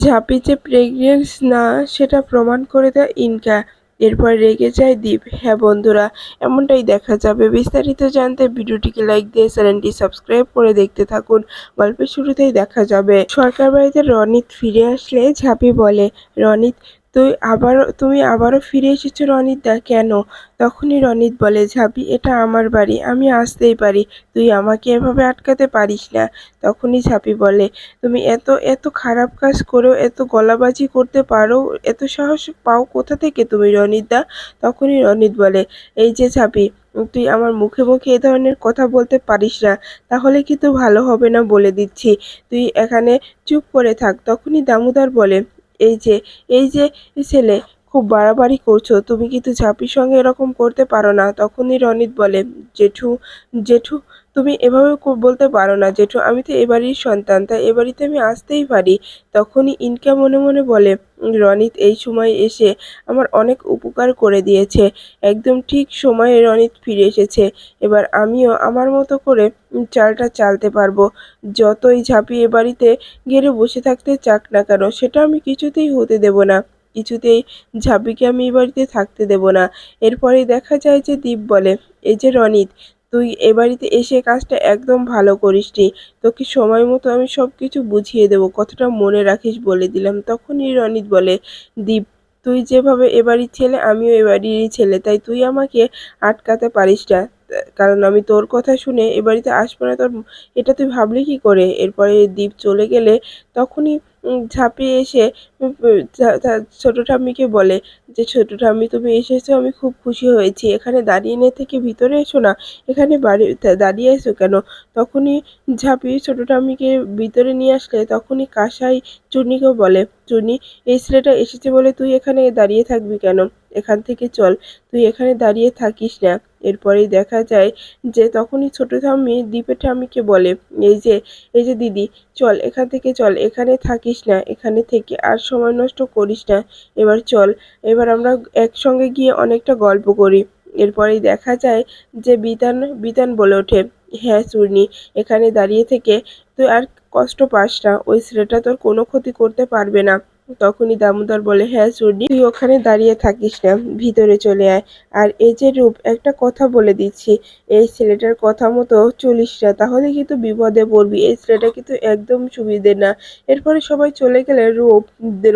ঝাঁপি যে প্রেগনেন্ট না সেটা প্রমাণ করে দেয় ইনকা। এরপর রেগে যায় দীপ। হ্যাঁ বন্ধুরা, এমনটাই দেখা যাবে। বিস্তারিত জানতে ভিডিওটিকে লাইক দিয়ে চ্যানেলটি সাবস্ক্রাইব করে দেখতে থাকুন। গল্পের শুরুতেই দেখা যাবে সরকার বাড়িতে রনিত ফিরে আসলে ঝাঁপি বলে, রনিত তুমি আবারও ফিরে এসেছো রনিতদা, কেন? তখনই রনিত বলে, ঝাঁপি এটা আমার বাড়ি, আমি আসতেই পারি, তুই আমাকে এভাবে আটকাতে পারিস না। তখনই ঝাঁপি বলে, তুমি এত এত খারাপ কাজ করেও এত গলাবাজি করতে পারো, এত সাহস পাও কোথা থেকে তুমি রনিতদা? তখনই রনিত বলে, এই যে ঝাঁপি, তুই আমার মুখে মুখে এ ধরনের কথা বলতে পারিস না, তাহলে কিন্তু ভালো হবে না বলে দিচ্ছি। তুই এখানে চুপ করে থাক। তখনই দামোদর বলে, এই যে ছেলে, খুব বাড়াবাড়ি করছো, তুমি কিন্তু ঝাঁপির সঙ্গে এরকম করতে পারো না। তখনই রনিত বলে, জেঠু জেঠু তুমি এভাবে বলতে পারো না জেঠু, আমি তো এ বাড়ির সন্তান, তাই এ বাড়িতে আমি আসতেই পারি। তখনই ইনকা মনে মনে বলে, রনিত এই সময় এসে আমার অনেক উপকার করে দিয়েছে, একদম ঠিক সময়ে রনিত ফিরে এসেছে। এবার আমিও আমার মতো করে চালটা চালতে পারবো। যতই ঝাঁপিয়ে এ বাড়িতে গেড়ে বসে থাকতে চাক না কেন, সেটা আমি কিছুতেই হতে দেব না। কিছুতেই ঝাঁপিকে আমি এ বাড়িতে থাকতে দেব না। এরপরেই দেখা যায় যে দীপ বলে, এই যে রনিত, তুই এ বাড়িতে এসে কাজটা একদম ভালো করিসনি। তোকে সময় মতো আমি সব কিছু বুঝিয়ে দেবো, কথাটা মনে রাখিস বলে দিলাম। তখনই রনিত বলে, দীপ, তুই যেভাবে এ বাড়ির ছেলে, আমিও এ বাড়িরই ছেলে, তাই তুই আমাকে আটকাতে পারিস না। কারণ আমি তোর কথা শুনে এ বাড়িতে আসবো না, তোর এটা তুই ভাবলি কি করে? এরপরে দীপ চলে গেলে তখনই ঝাঁপিয়ে এসে ছোট ঠাম্মিকে বলে, যে ছোট ঠাম্মি তুমি এসেছো, আমি খুব খুশি হয়েছি। এখানে দাঁড়িয়ে না থেকে ভিতরে এসো না, এখানে দাঁড়িয়ে আছো কেন? তখনই ঝাঁপিয়ে ছোট ঠাম্মিকে ভিতরে নিয়ে আসলে তখনই কাঁসাই চুনিকেও বলে, চুনি, এই ছেলেটা এসেছে বলে তুই এখানে দাঁড়িয়ে থাকবি কেন? এখান থেকে চল, তুই এখানে দাঁড়িয়ে থাকিস না। এরপরেই দেখা যায় যে তখনই ছোট ঠাম্মি দীপের ঠাম্মিকে বলে, এই যে এই যে দিদি, চল এখান থেকে চল, এখানে থাকিস না, এখানে থেকে আর সময় নষ্ট করিস না। এবার চল, এবার আমরা একসঙ্গে গিয়ে অনেকটা গল্প করি। এরপরেই দেখা যায় যে বিতান বিতান বলে ওঠে, হ্যাঁ চূর্ণি, এখানে দাঁড়িয়ে থেকে তুই আর কষ্ট পাস না, ওই ছেলেটা তোর কোনো ক্ষতি করতে পারবে না। তখনই দামোদর বলে, হ্যাঁ চূর্ণি, তুই ওখানে দাঁড়িয়ে থাকিস না, ভিতরে চলে আয়। আর এই যে রূপ, একটা কথা বলে দিচ্ছি, এই ছেলেটার কথা মতো চলিস না, তাহলে কিন্তু বিপদে পড়বি। এই ছেলেটা কিন্তু একদম সুবিধে না। এরপরে সবাই চলে গেলে রূপ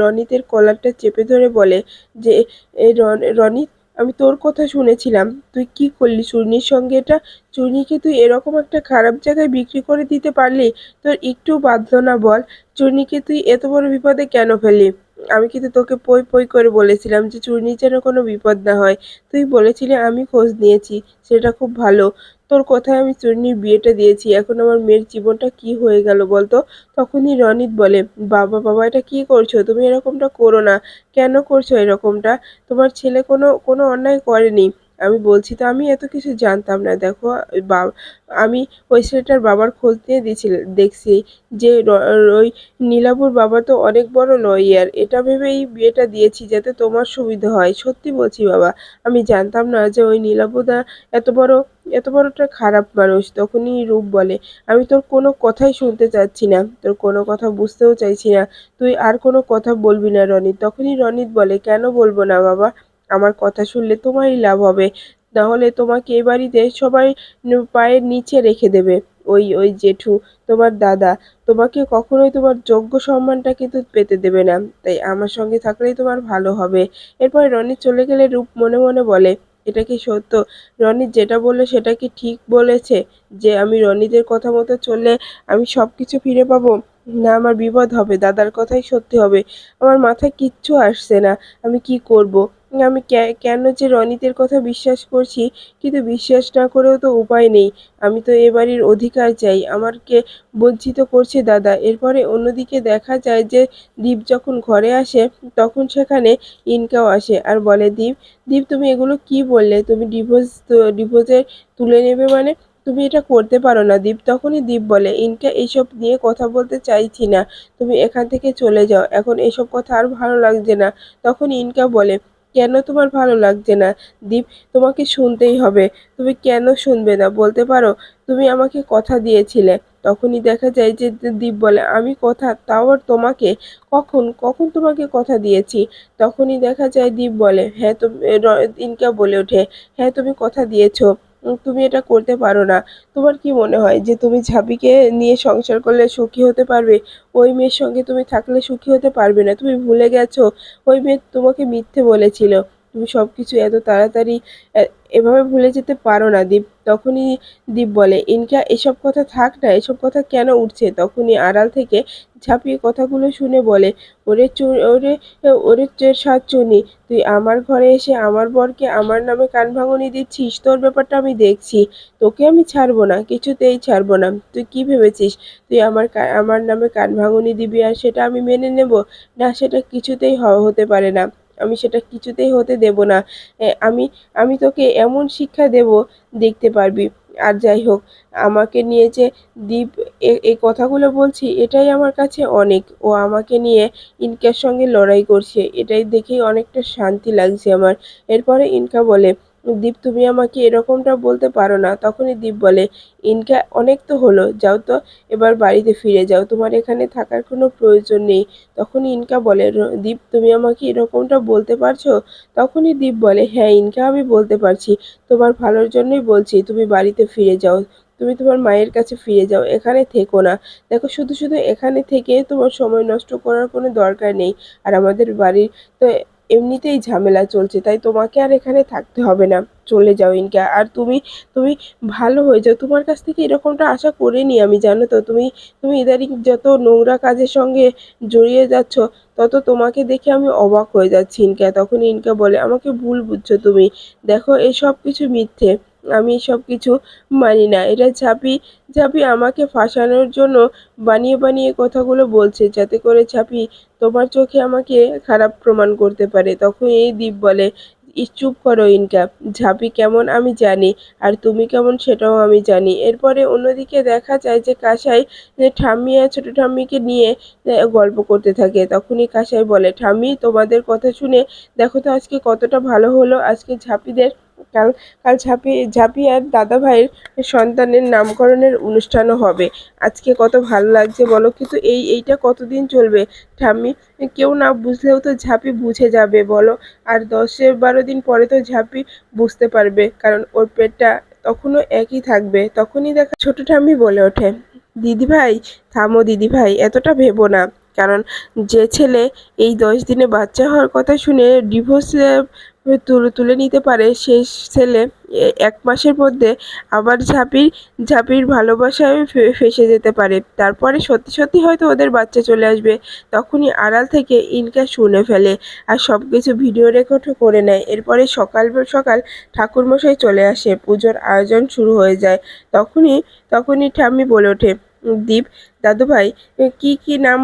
রনিতের কলারটা চেপে ধরে বলে, যে এই রনিত, আমি তোর কথা শুনেছিলাম, তুই কি করলি চূর্ণির সঙ্গে এটা? চূর্ণিকে তুই এরকম একটা খারাপ জায়গায় বিক্রি করে দিতে পারলি? তোর একটু বাধ্য না বল? চূর্ণিকে তুই এত বড় বিপদে কেন ফেললি? আমি কিন্তু তোকে পই পই করে বলেছিলাম যে চূর্ণির যেন কোনো বিপদ না হয়। তুই বলেছিলি আমি খোঁজ নিয়েছি, সেটা খুব ভালো। তোর কথায় আমি চূর্ণির বিয়েটা দিয়েছি, এখন আমার মেয়ের জীবনটা কি হয়ে গেল বলতো? তখনই রনিত বলে, বাবা বাবা, এটা কি করছো তুমি? এরকমটা করো না। কেন করছো এরকমটা? তোমার ছেলে কোনো কোনো অন্যায় করেনি। আমি বলছি তো, আমি এত কিছু জানতাম না। দেখো, আমি ওই ছেলেটার বাবার খোঁজ নিয়ে দেখছি যে ওই নীলাভর বাবা তো অনেক বড় লয়ার, এটা ভেবেই বিয়েটা দিয়েছি যাতে তোমার সুবিধা হয়। সত্যি বলছি বাবা, আমি জানতাম না যে ওই নীলাভদা এত বড় এত বড়টা খারাপ মানুষ। তখনই রূপ বলে, আমি তোর কোনো কথাই শুনতে চাচ্ছি না, তোর কোনো কথা বুঝতেও চাইছি না, তুই আর কোনো কথা বলবি না রনিত। তখনই রনিত বলে, কেন বলবো না বাবা? আমার কথা শুনলে তোমারই লাভ হবে, নাহলে তোমাকে এ বাড়িতে সবাই পায়ের নিচে রেখে দেবে। ওই ওই জেঠু, তোমার দাদা, তোমাকে কখনোই তোমার যোগ্য সম্মানটা কিন্তু পেতে দেবে না, তাই আমার সঙ্গে থাকলেই তোমার ভালো হবে। এরপর রনিত চলে গেলে রূপ মনে মনে বলে, এটা কি সত্য? রনিত যেটা বললো সেটা কি ঠিক বলেছে, যে আমি রনিতের কথা মতো চললে আমি সব কিছু ফিরে পাবো? না আমার বিপদ হবে, দাদার কথাই সত্যি হবে? আমার মাথায় কিচ্ছু আসছে না, আমি কি করব? আমি কেন যে রনিতের কথা বিশ্বাস করছি, কিন্তু বিশ্বাস না করেও তো উপায় নেই। আমি তো এ বাড়ির অধিকার চাই, আমাকে বঞ্চিত করছে দাদা। এরপরে অন্যদিকে দেখা যায় যে দীপ যখন ঘরে আসে তখন সেখানে ইনকাও আসে আর বলে, দীপ দীপ তুমি এগুলো কি বললে? তুমি ডিভোর্সে তুলে নেবে মানে? তুমি এটা করতে পারো না দীপ। তখনই দীপ বলে, ইনকা এইসব নিয়ে কথা বলতে চাইছি না, তুমি এখান থেকে চলে যাও, এখন এসব কথা আর ভালো লাগছে না। তখন ইনকা বলে, কেন তোমার ভালো লাগছে না দীপ? তোমাকে শুনতেই হবে। তুমি কেন শুনবে না বলতে পারো? তুমি আমাকে কথা দিয়েছিলে, তখনই দেখা যায় যে দীপ বলে, আমি কথা, তাও আর তোমাকে, কখন কখন তোমাকে কথা দিয়েছি? তখনই দেখা যায় দীপ বলে, হ্যাঁ তুমি, ইনকা বলে ওঠে, হ্যাঁ তুমি কথা দিয়েছো, তুমি এটা করতে পারো না। তোমার কি মনে হয় যে তুমি ঝাঁপিকে নিয়ে সংসার করলে সুখী হতে পারবে? ওই মেয়ের সঙ্গে তুমি থাকলে সুখী হতে পারবে না। তুমি ভুলে গেছো ওই মেয়ে তোমাকে মিথ্যে বলেছিল। তুমি সবকিছু এত তাড়াতাড়ি এভাবে ভুলে যেতে পারো না দীপ। তখনই দীপ বলে, ইনকা এসব কথা থাক না, এসব কথা কেন উঠছে? তখনই আড়াল থেকে ঝাঁপিয়ে কথাগুলো শুনে বলে, ওরে ওরে ওরে সাতচুনি, তুই আমার ঘরে এসে আমার বরকে আমার নামে কানভাঙানি দিচ্ছিস? তোর ব্যাপারটা আমি দেখছি। তোকে আমি ছাড়বো না, কিছুতেই ছাড়বো না। তুই কি ভেবেছিস তুই আমার নামে কানভাঙানি দিবি আর সেটা আমি মেনে নেব? না, সেটা কিছুতেই হতে পারে না। আমি সেটা কিছুতেই হতে দেব না। আমি আমি তোকে এমন শিক্ষা দেব, দেখতে পারবি। আর যাই হোক, আমাকে নিয়ে যে দীপ এই কথাগুলো বলছি, এটাই আমার কাছে অনেক। ও আমাকে নিয়ে ইনকার সঙ্গে লড়াই করছে, এটাই দেখেই অনেকটা শান্তি লাগছে আমার। এরপরে ইনকা বলে, দীপ তুমি আমাকে এরকমটা বলতে পারো না। তখনই দীপ বলে, ইনকা অনেক তো হলো, যাও তো এবার বাড়িতে ফিরে যাও, তোমার এখানে থাকার কোনো প্রয়োজন নেই। তখনই ইনকা বলে, দীপ তুমি আমাকে এরকমটা বলতে পারছো? তখনই দীপ বলে, হ্যাঁ ইনকা আমি বলতে পারছি, তোমার ভালোর জন্যই বলছি, তুমি বাড়িতে ফিরে যাও, তুমি তোমার মায়ের কাছে ফিরে যাও, এখানে থেকো না। দেখো, শুধু শুধু এখানে থেকে তোমার সময় নষ্ট করার কোনো দরকার নেই। আর আমাদের বাড়ির তো এমনিতেই ঝামেলা চলছে, তাই তোমাকে আর এখানে থাকতে হবে না। চলে যাও ইনকা। আর তুমি তুমি ভালো হয়ে যাও, তোমার কাছ থেকে এরকমটা আশা করিনি আমি, জানো তো? তুমি তুমি ইদানিং যত নোংরা কাজের সঙ্গে জড়িয়ে যাচ্ছ, তত তোমাকে দেখে আমি অবাক হয়ে যাচ্ছি ইনকা। তখন ইনকা বলে, আমাকে ভুল বুঝছো তুমি। দেখো, এই সব কিছু মিথ্যে, আমি সব কিছু মানি না। এটা ঝাঁপি ঝাঁপি আমাকে ফাঁসানোর জন্য বানিয়ে বানিয়ে কথাগুলো বলছে, যাতে করে ঝাঁপি তোমার চোখে আমাকে খারাপ প্রমাণ করতে পারে। তখন এই দ্বীপ বলে, চুপ করো ইনকা, ঝাঁপি কেমন আমি জানি, আর তুমি কেমন সেটাও আমি জানি। এরপরে অন্যদিকে দেখা যায় যে কাসাই যে ঠাম্মি আর ছোট ঠাম্মিকে নিয়ে গল্প করতে থাকে। তখনই কাসাই বলে, ঠাম্মি তোমাদের কথা শুনে দেখো তো আজকে কতটা ভালো হলো। আজকে ঝাঁপিদের কাল কাল ঝাঁপি আর দাদা ভাইয়ের সন্তানের নামকরণের অনুষ্ঠানও হবে। আজকে কত ভালো লাগছে বলো? কিন্তু এইটা কতদিন চলবে ঠাম্মি? কেউ না বুঝলেও তো ঝাঁপি বুঝে যাবে বলো। আর 10-12 দিন পরে তো ঝাঁপি বুঝতে পারবে, কারণ ওর পেটটা তখনও একই থাকবে। তখনই দেখা ছোট ঠাম্মি বলে ওঠে, দিদিভাই থামো, দিদিভাই এতটা ভেবো না। কারণ যে ছেলে এই 10 দিনে বাচ্চা হওয়ার কথা শুনে ডিভোর্স তুলে নিতে পারে, সেই ছেলে 1 মাসের মধ্যে আবার ঝাঁপির ভালোবাসায় ফেঁসে যেতে পারে। তারপরে সত্যি সত্যি হয়তো ওদের বাচ্চা চলে আসবে। তখনই আড়াল থেকে ইনকা শুনে ফেলে আর সব কিছু ভিডিও রেকর্ডও করে নেয়। এরপরে সকাল সকাল ঠাকুরমশাই চলে আসে, পুজোর আয়োজন শুরু হয়ে যায়। তখনই তখনই ঠাম্মি বলে ওঠে, দীপ, দাদুভাই, কি কি নাম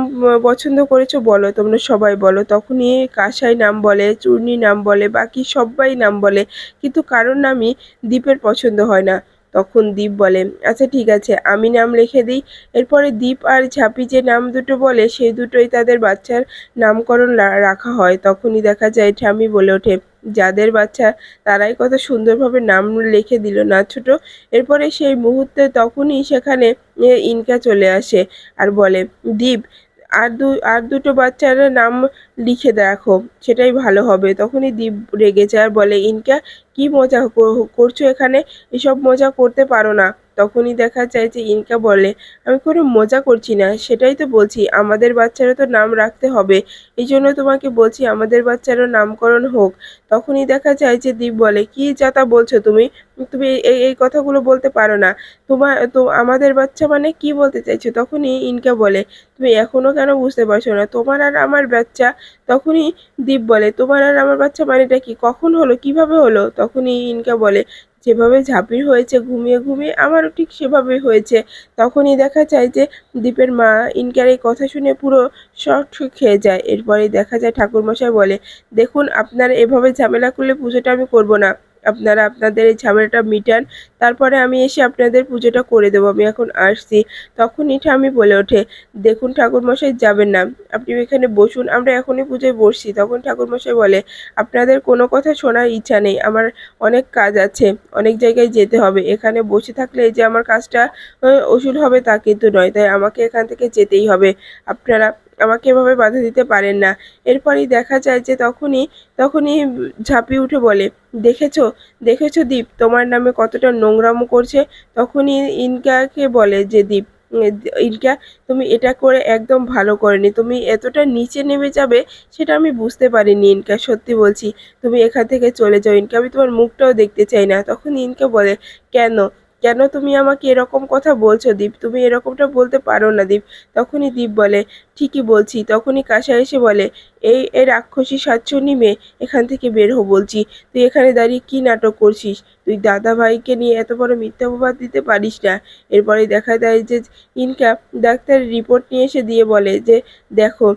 পছন্দ করেছো বলো, তোমরা সবাই বলো। তখনই কাসাই নাম বলে, চূর্ণী নাম বলে, বাকি সবাই নাম বলে, কিন্তু কারোর নামই দীপের পছন্দ হয় না। তখন দীপ বলে, আচ্ছা ঠিক আছে, আমি নাম লিখে দিই। এরপরে দীপ আর ঝাঁপি যে নাম দুটো বলে, সেই দুটোই তাদের বাচ্চার নামকরণ রাখা হয়। তখনই দেখা যায় ঠাম্মি বলে ওঠে, যাদের বাচ্চা তারাই কত সুন্দরভাবে নাম লিখে দিল না ছোট? এরপরে সেই মুহূর্তে তখনই সেখানে ইনকা চলে আসে আর বলে, দীপ, আর দুটো বাচ্চার নাম লিখে রাখো, সেটাই ভালো হবে। তখনই দীপ রেগে যায় আর বলে, ইনকা, কি মজা করছো এখানে? এসব মজা করতে পারো না। তখনই দেখা যায় যে ইনকা বলে, আমি কোনো মজা করছি না, সেটাই তো বলছি, আমাদের বাচ্চারও তো নাম রাখতে হবে, এই জন্য তোমাকে বলছি আমাদের বাচ্চারও নামকরণ হোক। তখনই দেখা যায় যে দীপ বলে, কি যাতা বলছো তুমি? তুমি এই কথাগুলো বলতে পারো না। আমাদের বাচ্চা মানে কি বলতে চাইছো? তখনই ইনকা বলে, তুমি এখনো কেন বুঝতে পারছো না? তোমার আর আমার বাচ্চা। তখনই দীপ বলে, তোমার আর আমার বাচ্চা মানেটা কি? কখন হলো, কিভাবে হলো? তখনই ইনকা বলে, যেভাবে ঝাঁপির হয়েছে ঘুমিয়ে ঘুমিয়ে, আমারও ঠিক সেভাবেই হয়েছে। তখনই দেখা যায় যে দীপের মা ইনকার এই কথা শুনে পুরো শক খেয়ে যায়। এরপরেই দেখা যায় ঠাকুরমশাই বলে, দেখুন, আপনারা এভাবে ঝামেলা করলে পুজোটা আমি করব না। আপনারা আপনাদের এই ঝামেলাটা মিটান, তারপরে আমি এসে আপনাদের পুজোটা করে দেবো, আমি এখন আসছি। তখনই ঠাম্মি বলে ওঠে, দেখুন ঠাকুরমশাই যাবেন না, আপনি এখানে বসুন, আমরা এখনই পুজোয় বসছি। তখন ঠাকুরমশাই বলে, আপনাদের কোনো কথা শোনার ইচ্ছা নেই, আমার অনেক কাজ আছে, অনেক জায়গায় যেতে হবে, এখানে বসে থাকলে এই যে আমার কাজটা উসুল হবে তা কিন্তু নয়, তাই আমাকে এখান থেকে যেতেই হবে, আপনারা আমাকে এভাবে বাধা দিতে পারেন না। এরপরেই দেখা যায় যে তখনই তখনই ঝাঁপিয়ে উঠে বলে, দেখেছো দেখেছো দীপ, তোমার নামে কতটা নোংরামো করছে। তখনই ইনকাকে বলে যে দীপ, ইনকা, তুমি এটা করে একদম ভালো করেনি, তুমি এতটা নিচে নেমে যাবে সেটা আমি বুঝতে পারিনি ইনকা, সত্যি বলছি, তুমি এখান থেকে চলে যাও ইনকা, আমি তোমার মুখটাও দেখতে চাই না। তখন ইনকা বলে, কেন কেন তুমি আমাকে এরকম কথা বলছো দীপ, তুমি এরকমটা বলতে পারো না দীপ। তখনই দীপ বলে, ঠিকই বলছি। তখনই কাঁসা এসে বলে, এই রাক্ষসী সাতচন্নি মেয়ে, এখান থেকে বের হো বলছি, তুই এখানে দাঁড়িয়ে কি নাটক করছিস, তুই দাদা ভাইকে নিয়ে এত বড় মিথ্যা অপবাদ দিতে পারিস না। এরপরে দেখা যায় যে ইনকা ডাক্তারের রিপোর্ট নিয়ে এসে দিয়ে বলে যে, দেখো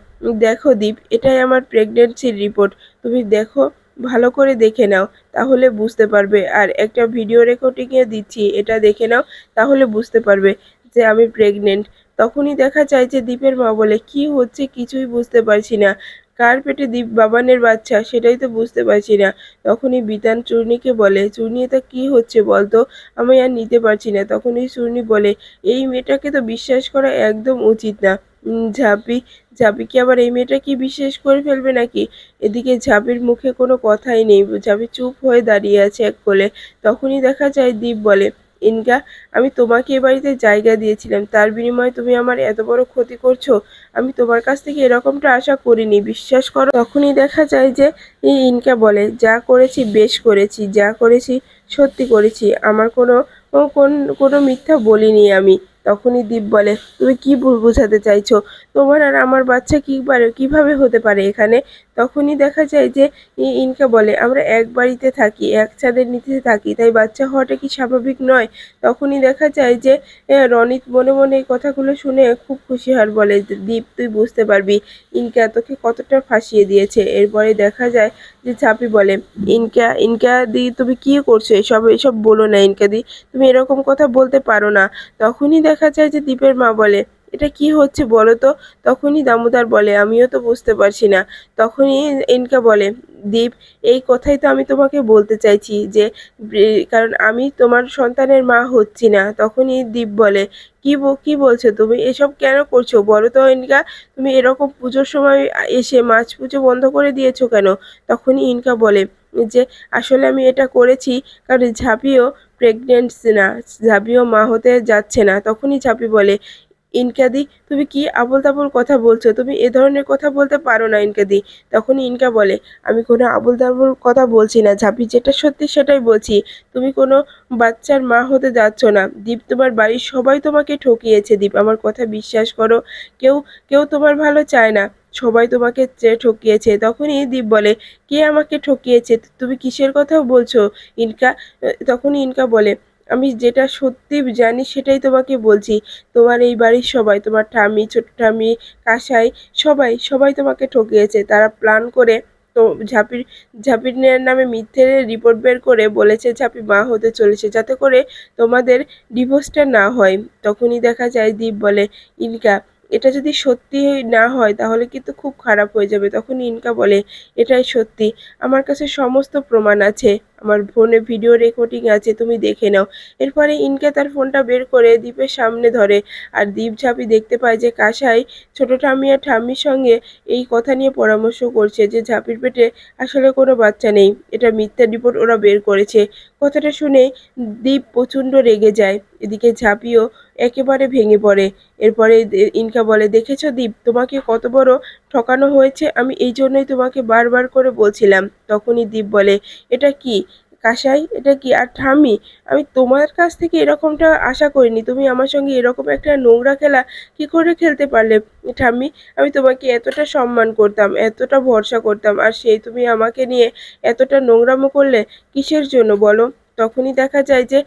দেখো দীপ, এটাই আমার প্রেগনেন্সির রিপোর্ট, তুমি দেখো, ভালো করে দেখে নাও, তাহলে বুঝতে পারবে, আর একটা ভিডিও রেকর্ডিংয়ে দিচ্ছি, এটা দেখে নাও, তাহলে বুঝতে পারবে যে আমি প্রেগনেন্ট। তখনই দেখা যায় যে দীপের মা বলে, কি হচ্ছে কিছুই বুঝতে পারছি না, কার পেটে দীপ বাবানের বাচ্চা সেটাই তো বুঝতে পারছি না। তখনই বিতান চূর্ণীকে বলে, চূর্ণী এটা কি হচ্ছে বলতো, আমি আর নিতে পারছি না। তখনই চূর্ণী বলে, এই মেয়েটাকে তো বিশ্বাস করা একদম উচিত না। ঝাঁপি ঝাঁপি কি আবার এই মেয়েটা কি বিশ্বাস করে ফেলবে নাকি? এদিকে ঝাঁপির মুখে কোনো কথাই নেই, ঝাঁপি চুপ হয়ে দাঁড়িয়ে আছে এক কোলে। তখনই দেখা যায় দীপ বলে, ইনকা, আমি তোমাকে এ বাড়িতে জায়গা দিয়েছিলাম, তার বিনিময়ে তুমি আমার এত বড় ক্ষতি করছো, আমি তোমার কাছ থেকে এরকমটা আশা করিনি, বিশ্বাস করো। তখনই দেখা যায় যে এই ইনকা বলে, যা করেছি বেশ করেছি, যা করেছি সত্যি করেছি, আমার কোনো মিথ্যা বলিনি আমি। তখনই দীপ বলে, তুমি কি বোঝাতে চাইছো, তোমার আর আমার বাচ্চা কিভাবে হতে পারে এখানে? তখনই দেখা যায় যে ইনকা বলে, আমরা এক বাড়িতে থাকি, এক ছাদের নিচে থাকি, তাই বাচ্চা হওয়াটা কি স্বাভাবিক নয়? তখনই দেখা যায় যে রনিত মনে মনে এই কথাগুলো শুনে খুব খুশি হয়, বলে, দীপ তুই বুঝতে পারবি ইনকা তোকে কতটা ফাঁসিয়ে দিয়েছে। এরপরে দেখা যায় যে ঝাঁপি বলে, ইনকা ইনকা দি, তুমি কি করছো, এসব বলো না ইনকা দি, তুমি এরকম কথা বলতে পারো না। তখনই দেখা যায় যে দীপের মা বলে, এটা কি হচ্ছে বলো তো? তখনই দামোদর বলে, আমিও তো বুঝতে পারছি না। তখনই ইনকা বলে, দীপ, এই কথাই তো আমি তোমাকে বলতে চাইছি যে কারণ আমি তোমার সন্তানের মা হচ্ছি না। তখনই দীপ বলে, কি বলছো তুমি, এসব কেন করছো বলো তো ইনকা, তুমি এরকম পুজোর সময় এসে মাছ পুজো বন্ধ করে দিয়েছো কেন? তখনই ইনকা বলে যে, আসলে আমি এটা করেছি কারণ ঝাঁপিও প্রেগনেন্ট না, ঝাঁপিও মা হতে যাচ্ছে না। তখনই ঝাঁপি বলে, ইনকাদি, তুমি কি আবোল তাবোল কথা বলছো, তুমি এ ধরনের কথা বলতে পারো না ইনকাদি। তখনই ইনকা বলে, আমি কোনো আবোল তাবোল কথা বলছি না ঝাঁপি, যেটা সত্যি সেটাই বলছি, তুমি কোনো বাচ্চার মা হতে যাচ্ছ না দীপ, তোমার বাড়ির সবাই তোমাকে ঠকিয়েছে দীপ, আমার কথা বিশ্বাস করো, কেউ কেউ তোমার ভালো চায় না, সবাই তোমাকে ঠকিয়েছে। তখনই দীপ বলে, কে আমাকে ঠকিয়েছে, তুমি কিসের কথা বলছো ইনকা? তখনই ইনকা বলে, আমি যেটা সত্যি জানি সেটাই তোমাকে বলছি, তোমার এই বাড়ির সবাই, তোমার ঠাম্মি, ছোট ঠাম্মি, কাসাই, সবাই তোমাকে ঠকিয়েছে, তারা প্ল্যান করে তো ঝাঁপির ঝাঁপির নামে মিথ্যে রিপোর্ট বের করে বলেছে ঝাঁপি মা হতে চলেছে, যাতে করে তোমাদের ডিভোর্সটা না হয়। তখনই দেখা যায় দীপ বলে, ইনকা, এটা যদি সত্যি না হয় তাহলে কিন্তু খুব খারাপ হয়ে যাবে। তখন ইনকা বলে, এটাই সত্যি, আমার কাছে সমস্ত প্রমাণ আছে, আমার ফোনে ভিডিও রেকর্ডিং আছে, তুমি দেখে নাও। এরপরে ইনকা তার ফোনটা বের করে দীপের সামনে ধরে, আর দীপ ঝাঁপি দেখতে পায় যে কাসাই ছোট ঠাম্মি আর ঠাম্মির সঙ্গে এই কথা নিয়ে পরামর্শ করছে যে ঝাঁপির পেটে আসলে কোনো বাচ্চা নেই, এটা মিথ্যা রিপোর্ট ওরা বের করেছে। কথাটা শুনে দীপ প্রচণ্ড রেগে যায়, এদিকে ঝাঁপিও একেবারে ভেঙে পড়ে। এরপরে ইনকা বলে, দেখেছো দীপ, তোমাকে কত বড় ঠকানো হয়েছে, আমি এই জন্যই তোমাকে বারবার করে বলছিলাম। তখনই দীপ বলে, এটা কি কাসাই, এটা কি আর ঠাম্মি, আমি তোমার কাছ থেকে এরকমটা আশা করিনি, তুমি আমার সঙ্গে এরকম একটা নোংরা খেলা কি করে খেলতে পারলে ঠাম্মি? আমি তোমাকে এতটা সম্মান করতাম, এতটা ভরসা করতাম, আর সেই তুমি আমাকে নিয়ে এতটা নোংরামো করলে কিসের জন্য বলো? তখনই দেখা যায় যে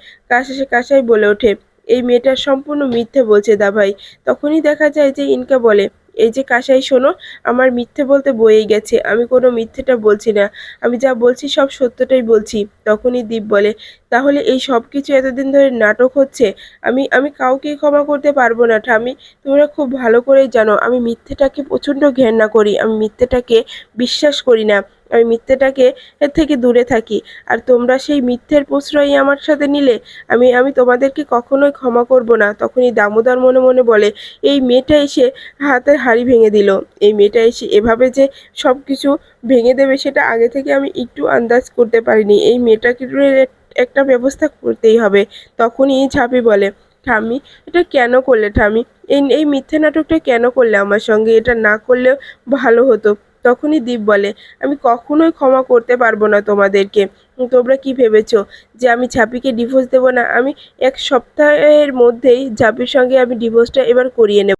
কাসাই বলে ওঠে, এই মেয়েটা সম্পূর্ণ মিথ্যে বলছে দাভাই। তখনই দেখা যায় যে ইনকা বলে, এই যে কাসাই শোনো, আমার মিথ্যে বলতে বয়েই গেছে, আমি কোনো মিথ্যেটা বলছি না, আমি যা বলছি সব সত্যটাই বলছি। তখনই দীপ বলে, তাহলে এই সব কিছু এতদিন ধরে নাটক হচ্ছে? আমি আমি কাউকেই ক্ষমা করতে পারবো না ঠাম্মি। তোমরা খুব ভালো করেই জানো আমি মিথ্যেটাকে প্রচণ্ড ঘেন্না করি, আমি মিথ্যেটাকে বিশ্বাস করি না, আমি মিথ্যেটাকে এর থেকে দূরে থাকি। আর তোমরা সেই মিথ্যের প্রশ্রয়ই আমার সাথে নিলে, আমি আমি তোমাদেরকে কখনোই ক্ষমা করব না। তখনই দামোদর মনে মনে বলে, এই মেয়েটা এসে হাতের হাঁড়ি ভেঙে দিল, এই মেয়েটা এসে এভাবে যে সব কিছু ভেঙে দেবে সেটা আগে থেকে আমি একটু আন্দাজ করতে পারিনি, এই মেয়েটাকে একটা ব্যবস্থা করতেই হবে। তখনই ঝাঁপি বলে, ঠাম্মি এটা কেন করলে ঠাম্মি? এই মিথ্যে নাটকটা কেন করলে আমার সঙ্গে? এটা না করলেও ভালো হতো। তখনই দীপ বলে, আমি কখনোই ক্ষমা করতে পারবো না তোমাদেরকে। তোমরা কি ভেবেছো যে আমি ঝাঁপিকে ডিভোর্স দেবো না? আমি 1 সপ্তাহের মধ্যেই ঝাঁপির সঙ্গে আমি ডিভোর্সটা এবার করিয়ে নেব।